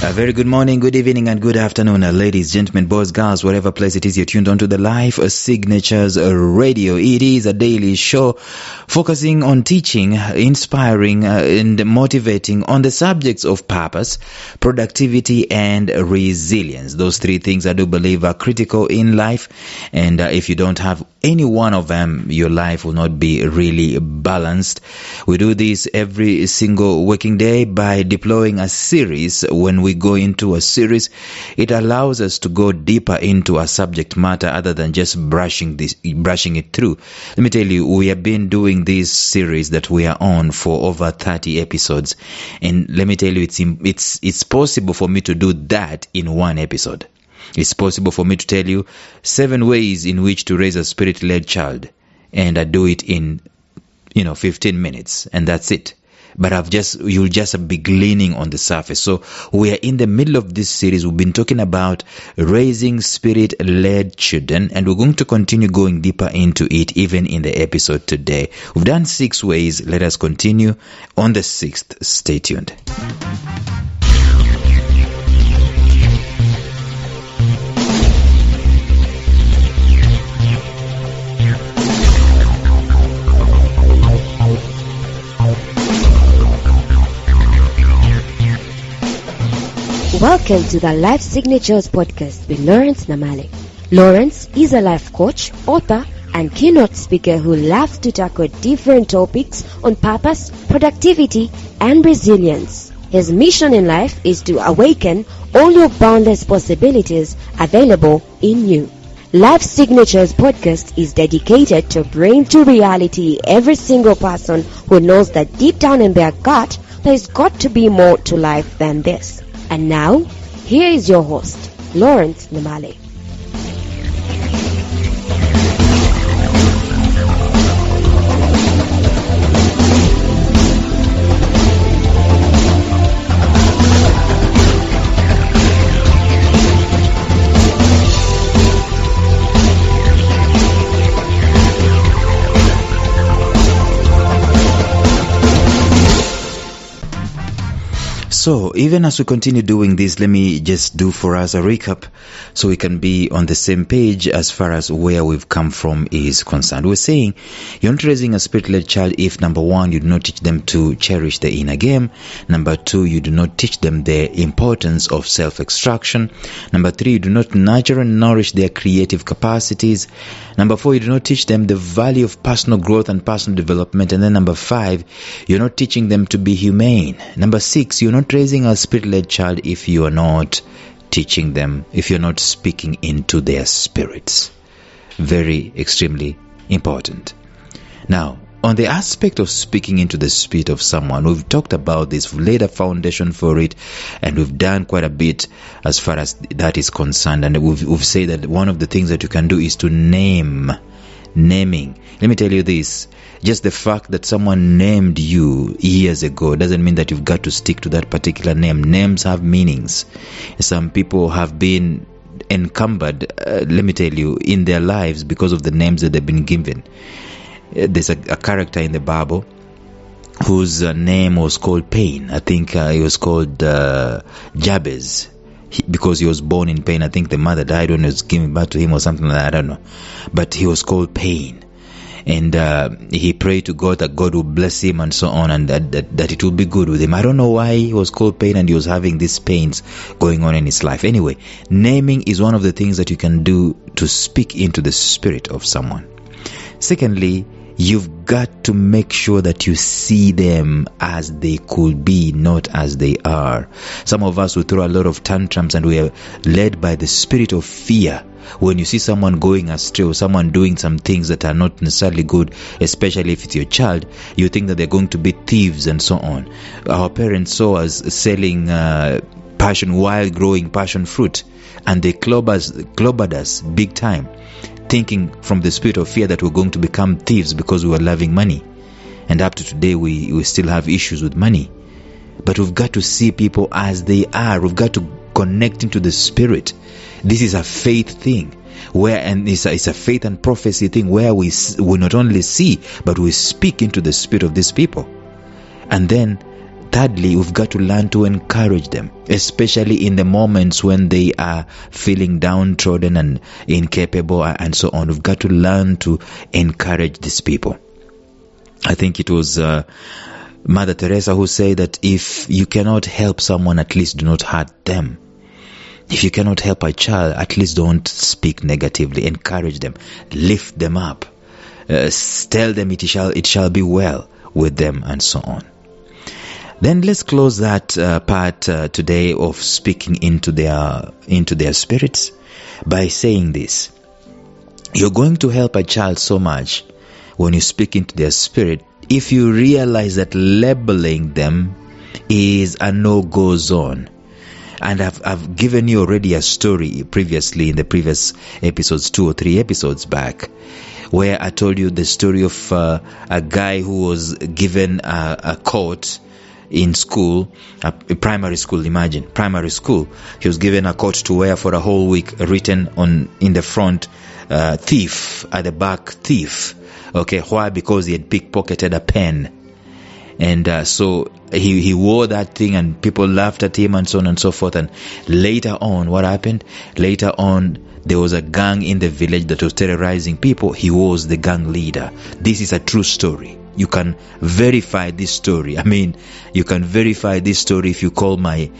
A very good morning, good evening, and good afternoon, ladies, gentlemen, boys, girls, whatever place it is you're tuned on to the Life Signatures Radio. It is a daily show focusing on teaching, inspiring, and motivating on the subjects of purpose, productivity, and resilience. Those three things I do believe are critical in life, and if you don't have any one of them, your life will not be really balanced. We do this every single working day by deploying a series. When we go into a series, it allows us to go deeper into a subject matter other than just brushing it through. Let me tell you, we have been doing this series that we are on for over 30 episodes, and let me tell you, it's possible for me to do that in one episode. It's possible for me to tell you 7 ways in which to raise a spirit-led child, and I do it in 15 minutes, and that's it. But you'll just be gleaning on the surface. So we are in the middle of this series. We've been talking about raising spirit-led children, and we're going to continue going deeper into it even in the episode today. We've done 6 ways. Let us continue on the 6th. Stay tuned. Welcome to the Life Signatures podcast with Lawrence Namale. Lawrence is a life coach, author, and keynote speaker who loves to tackle different topics on purpose, productivity, and resilience. His mission in life is to awaken all your boundless possibilities available in you. Life Signatures podcast is dedicated to bring to reality every single person who knows that deep down in their gut, there's got to be more to life than this. And now, here is your host, Lawrence Namale. So, even as we continue doing this, let me just do for us a recap so we can be on the same page as far as where we've come from is concerned. We're saying you're not raising a spirit-led child if, number 1, you do not teach them to cherish the inner game. Number 2, you do not teach them the importance of self-extraction. Number 3, you do not nurture and nourish their creative capacities. Number 4, you do not teach them the value of personal growth and personal development. And then number 5, you're not teaching them to be humane. Number 6, you're not raising a spirit-led child if you are not teaching them, if you're not speaking into their spirits. Very, extremely important. Now, on the aspect of speaking into the spirit of someone, we've talked about this, we've laid a foundation for it, and we've done quite a bit as far as that is concerned. And we've said that one of the things that you can do is to naming. Let me tell you this, just the fact that someone named you years ago doesn't mean that you've got to stick to that particular name. Names have meanings. Some people have been encumbered, let me tell you, in their lives because of the names that they've been given. There's a character in the Bible whose name was called Pain. I think he was called Jabez. Because he was born in pain. I think the mother died when he was giving birth to him or something like that. I don't know. But he was called Pain. And he prayed to God that God would bless him and so on, and that it would be good with him. I don't know why he was called Pain and he was having these pains going on in his life. Anyway, naming is one of the things that you can do to speak into the spirit of someone. Secondly, you've got to make sure that you see them as they could be, not as they are. Some of us will throw a lot of tantrums, and we are led by the spirit of fear. When you see someone going astray or someone doing some things that are not necessarily good, especially if it's your child, you think that they're going to be thieves and so on. Our parents saw us selling wild growing passion fruit, and they clobbered us big time, thinking from the spirit of fear that we're going to become thieves because we were loving money. And up to today, we still have issues with money. But we've got to see people as they are. We've got to connect into the spirit. This is a faith thing, and it's a faith and prophecy thing where we not only see, but we speak into the spirit of these people. And then thirdly, we've got to learn to encourage them, especially in the moments when they are feeling downtrodden and incapable and so on. We've got to learn to encourage these people. I think it was Mother Teresa who said that if you cannot help someone, at least do not hurt them. If you cannot help a child, at least don't speak negatively. Encourage them, lift them up, tell them it shall be well with them, and so on. Then let's close that part today of speaking into their spirits by saying this: you're going to help a child so much when you speak into their spirit if you realize that labeling them is a no-go zone. And I've given you already a story previously in the previous episodes, 2 or 3 episodes back, where I told you the story of a guy who was given a coat in school, primary school. Imagine, primary school. He was given a coat to wear for a whole week, written in the front, thief, at the back, thief. Okay, why? Because he had pickpocketed a pen. And so he wore that thing, and people laughed at him and so on and so forth. And later on, what happened? Later on, there was a gang in the village that was terrorizing people. He was the gang leader. This is a true story. You can verify this story. I mean, you can verify this story if you call my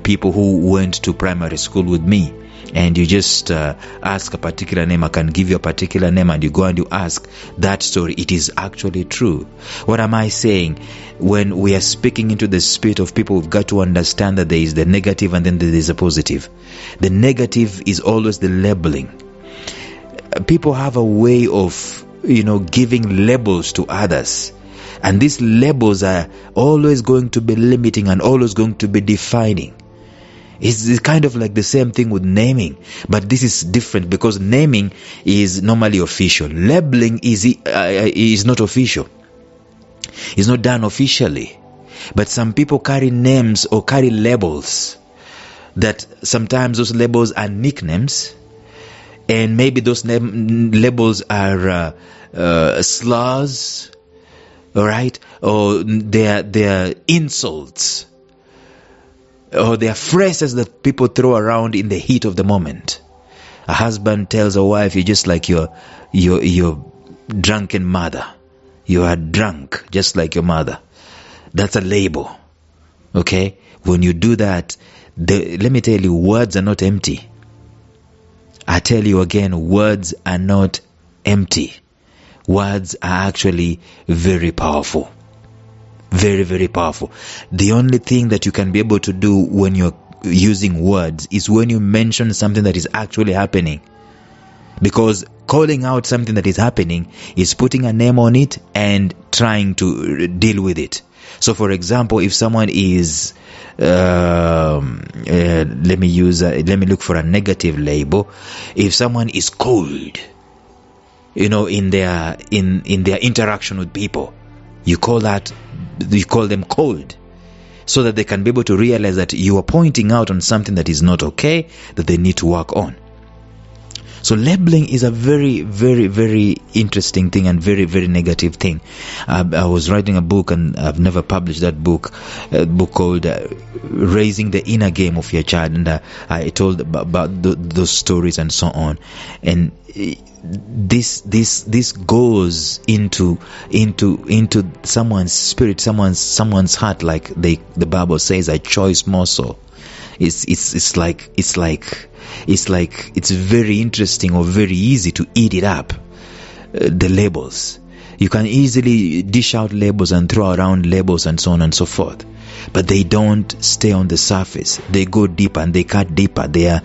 people who went to primary school with me, and you just ask a particular name. I can give you a particular name, and you go and you ask that story. It is actually true. What am I saying? When we are speaking into the spirit of people, we've got to understand that there is the negative and then there is a positive. The negative is always the labeling. People have a way of, giving labels to others. And these labels are always going to be limiting and always going to be defining. It's kind of like the same thing with naming, but this is different because naming is normally official. Labeling is not official. It's not done officially. But some people carry names or carry labels that sometimes those labels are nicknames, and maybe those labels are slurs, all right, or they're insults, or they are phrases that people throw around in the heat of the moment. A husband tells a wife, "You're just like your drunken mother. You are drunk, just like your mother." That's a label. Okay? When you do that, let me tell you, words are not empty. I tell you again, words are not empty. Words are actually very powerful. Very, very powerful. The only thing that you can be able to do when you're using words is when you mention something that is actually happening. Because calling out something that is happening is putting a name on it and trying to deal with it. So, for example, if someone is, let me look for a negative label. If someone is cold, in their interaction with people, you call them cold, so that they can be able to realize that you are pointing out on something that is not okay, that they need to work on. So labeling is a very, very, very interesting thing and very, very negative thing. I was writing a book, and I've never published that book, a book called Raising the Inner Game of Your Child, and I told about those stories and so on. And this goes into someone's spirit, someone's heart, like the Bible says, a choice morsel. It's very interesting or very easy to eat it up. The labels, you can easily dish out labels and throw around labels and so on and so forth, but they don't stay on the surface. They go deeper and they cut deeper. They are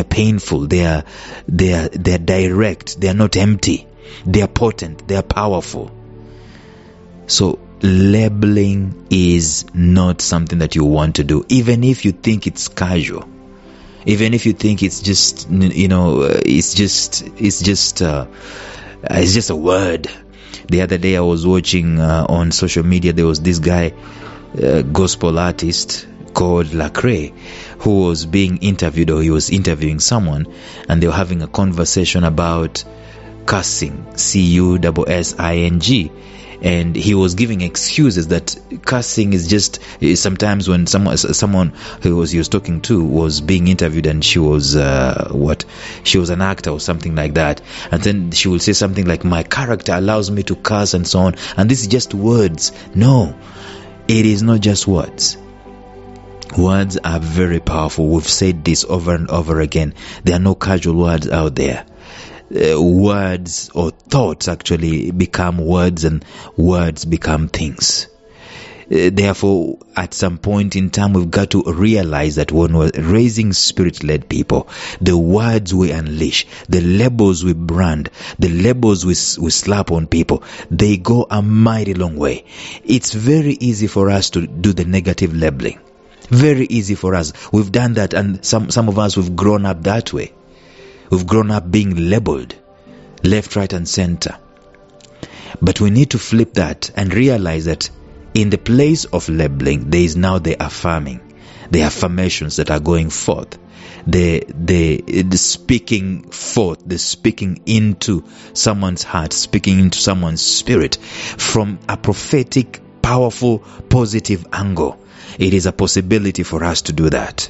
painful. They are direct. They are not empty. They are potent. They are powerful. So labeling is not something that you want to do, even if you think it's casual, even if you think it's just it's just a word. The other day I was watching on social media, there was this guy, gospel artist called Lecrae, who was being interviewed, or he was interviewing someone, and they were having a conversation about cussing, cussing. and he was giving excuses that cursing is just sometimes when someone he was talking to was being interviewed, and she was she was an actor or something like that, and then she will say something like, my character allows me to curse and so on, and this is just words. No, it is not just words. Words are very powerful. We've said this over and over again. There are no casual words out there. Words or thoughts actually become words, and words become things. Therefore, at some point in time, we've got to realize that when we're raising spirit-led people, the words we unleash, the labels we brand, the labels we slap on people, they go a mighty long way. It's very easy for us to do the negative labeling. Very easy for us. We've done that, and some of us, we've grown up that way. We've grown up being labeled left, right, and center. But we need to flip that and realize that in the place of labeling, there is now the affirming, the affirmations that are going forth, the speaking forth, the speaking into someone's heart, speaking into someone's spirit from a prophetic, powerful, positive angle. It is a possibility for us to do that.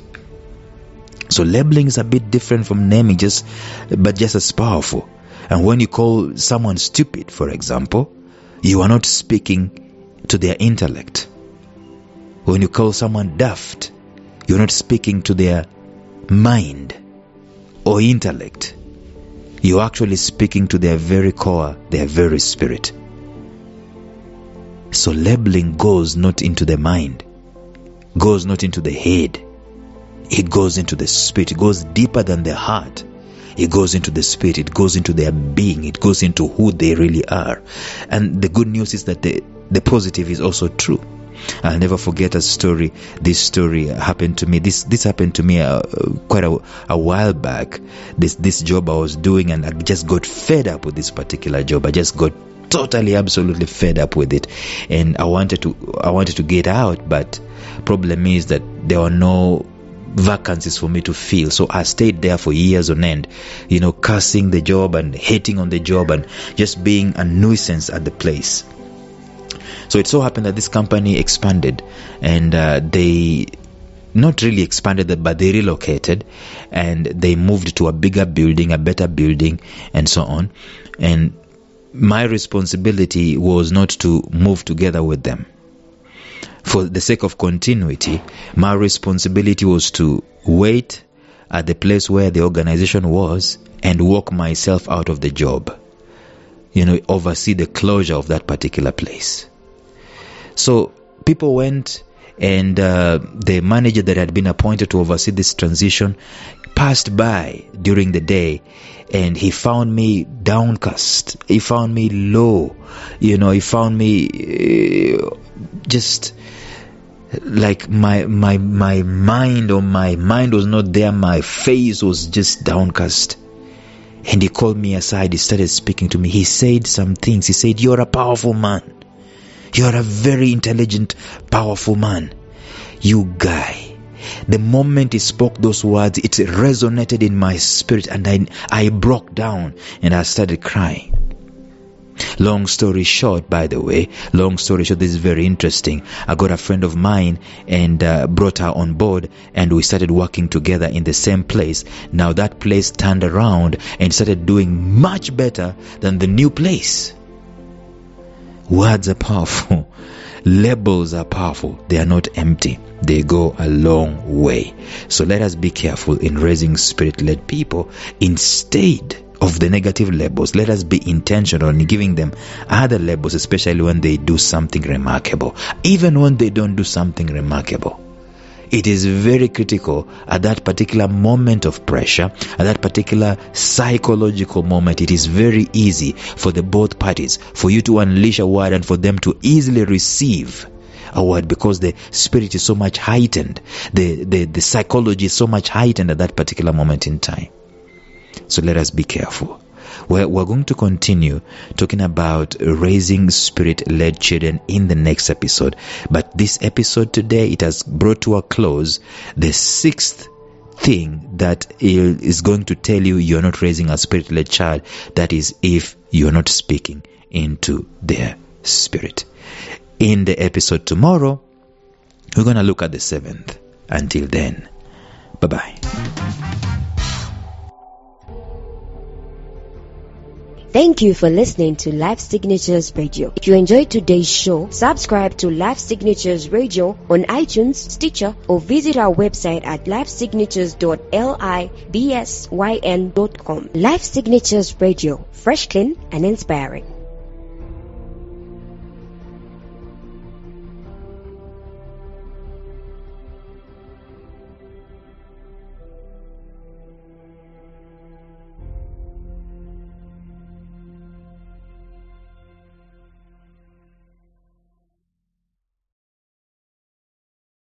So labeling is a bit different from naming, but just as powerful. And when you call someone stupid, for example, you are not speaking to their intellect. When you call someone daft, you're not speaking to their mind or intellect. You're actually speaking to their very core, their very spirit. So labeling goes not into the mind, goes not into the head. It goes into the spirit. It goes deeper than the heart. It goes into the spirit. It goes into their being. It goes into who they really are. And the good news is that the positive is also true. I'll never forget a story. This story happened to me. This happened to me quite a while back. This job I was doing, and I just got fed up with this particular job. I just got totally, absolutely fed up with it, and I wanted to get out. But problem is that there were no vacancies for me to fill, so I stayed there for years on end, cursing the job and hating on the job and just being a nuisance at the place. So it so happened that this company expanded, and they not really expanded, but they relocated, and they moved to a bigger building, a better building, and so on. And my responsibility was not to move together with them. For the sake of continuity, my responsibility was to wait at the place where the organization was and walk myself out of the job. Oversee the closure of that particular place. So people went, and the manager that had been appointed to oversee this transition passed by during the day, and he found me downcast. He found me low. He found me just like my mind was not there. My face was just downcast. And he called me aside. He started speaking to me. He said some things. He said, "You're a powerful man. You're a very intelligent, powerful man. You guy." The moment he spoke those words, it resonated in my spirit, and I broke down and I started crying. Long story short, by the way, this is very interesting. I got a friend of mine and brought her on board, and we started working together in the same place. Now that place turned around and started doing much better than the new place. Words are powerful. Labels are powerful. They are not empty. They go a long way. So let us be careful in raising spirit-led people. Instead of the negative labels, let us be intentional in giving them other labels, especially when they do something remarkable. Even when they don't do something remarkable, it is very critical at that particular moment of pressure, at that particular psychological moment. It is very easy for the both parties, for you to unleash a word and for them to easily receive a word, because the spirit is so much heightened, the psychology is so much heightened at that particular moment in time. So let us be careful. We're going to continue talking about raising spirit-led children in the next episode. But this episode today, it has brought to a close the sixth thing that is going to tell you you're not raising a spirit-led child. That is, if you're not speaking into their Spirit. In the episode tomorrow, we're going to look at the 7th. Until then, bye-bye. Thank you for listening to Life Signatures Radio. If you enjoyed today's show, subscribe to Life Signatures Radio on iTunes, Stitcher, or visit our website at lifesignatures.libsyn.com. Life Signatures Radio, fresh, clean, and inspiring.